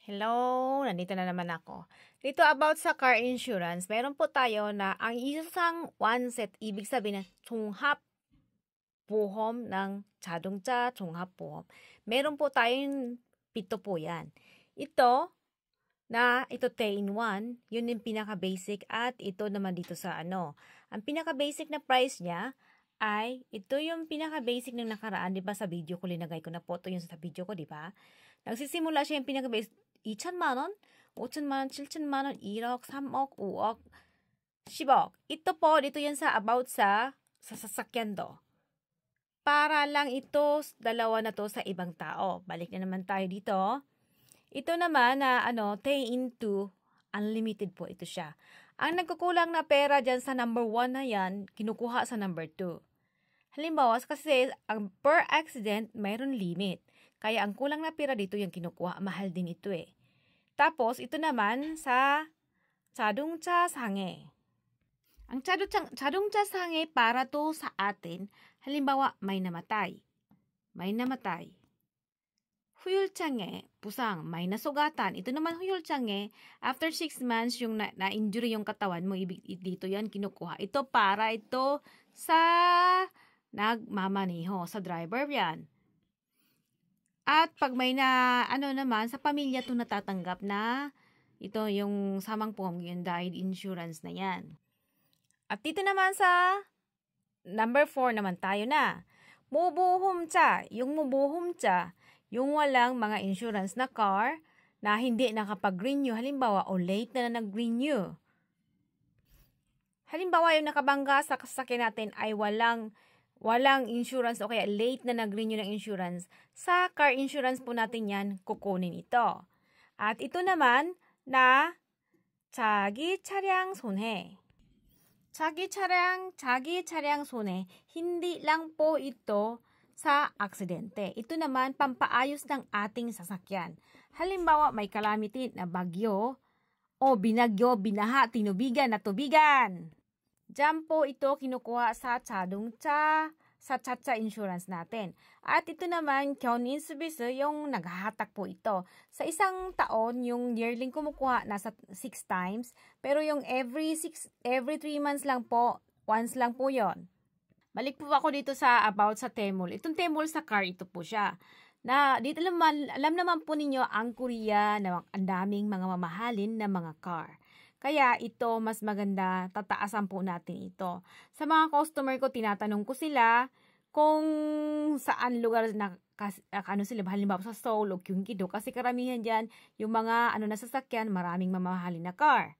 Hello, nandito na naman ako. Dito about sa car insurance, meron po tayo na ang isang one set, ibig sabihin na 종합보험 ng 자동차 종합보험. Meron po tayong 7 po yan. Ito 10-in-1, yun yung pinaka-basic at ito naman dito sa ano. Ang pinaka-basic na price niya ay ito yung pinaka-basic ng nakaraan, di ba sa video ko linagay ko na po ito yung sa video ko, di ba? Nagsisimula siya yung pinaka-basic 2천만 원, 5천만 원, 7천만 원, 1억, 3억, 5억, 10억. Ito po, dito yan sa about sa sasakyan do. Para lang ito, dalawa na to sa ibang tao. Balik na naman tayo dito. Ito naman na pay into unlimited po ito siya. Ang nagkukulang na pera dyan sa number 1 na yan, kinukuha sa number 2. Halimbawa, kasi ang per accident, mayroon limit. Kaya ang kulang na pera dito yung kinukuha. Mahal din ito eh. Tapos, ito naman sa 자동차 상해. Ang 자동차 상해 para to sa atin. Halimbawa, may namatay. 후유장애, busang, may nasugatan. Ito naman 후유장애, after 6 months yung na-injury yung katawan mo, dito yan kinukuha. Ito para ito sa nagmamaneho, sa driver yan. At pag may naman, sa pamilya ito natatanggap na ito yung samang pong yung died insurance na yan. At dito naman sa number 4 naman tayo na. 무보험자, yung 무보험자, yung walang mga insurance na car na hindi nakapag-renew, halimbawa, o late na nag-renew. Halimbawa, yung nakabangga sa sasakyan natin ay walang insurance o kaya late na nag-renew ng insurance, sa car insurance po natin yan, kukunin ito. At ito naman na 자기 차량 손해. 자기 차량 손해, hindi lang po ito sa aksidente. Ito naman, pampaayos ng ating sasakyan. Halimbawa, may calamity na bagyo o binagyo, binaha, tinubigan, natubigan. Diyan po ito kinukuha sa 자동차, sa 차차 insurance natin. At ito naman, 견인수비스, yung naghahatak po ito. Sa isang taon, yung yearly kumukuha nasa 6 times, pero yung every 3 months lang po, once lang po yon. Balik po ako dito sa about sa Temol. Itong Temol sa car, ito po siya. Na dito alam naman po ninyo ang Korea na ang daming mga mamahalin na mga car. Kaya ito, mas maganda, tataasan po natin ito. Sa mga customer ko, tinatanong ko sila kung saan lugar na, sila, halimbawa sa Seoul o Gyeonggi-do. Kasi karamihan dyan, yung mga nasasakyan, maraming mamahalin na car.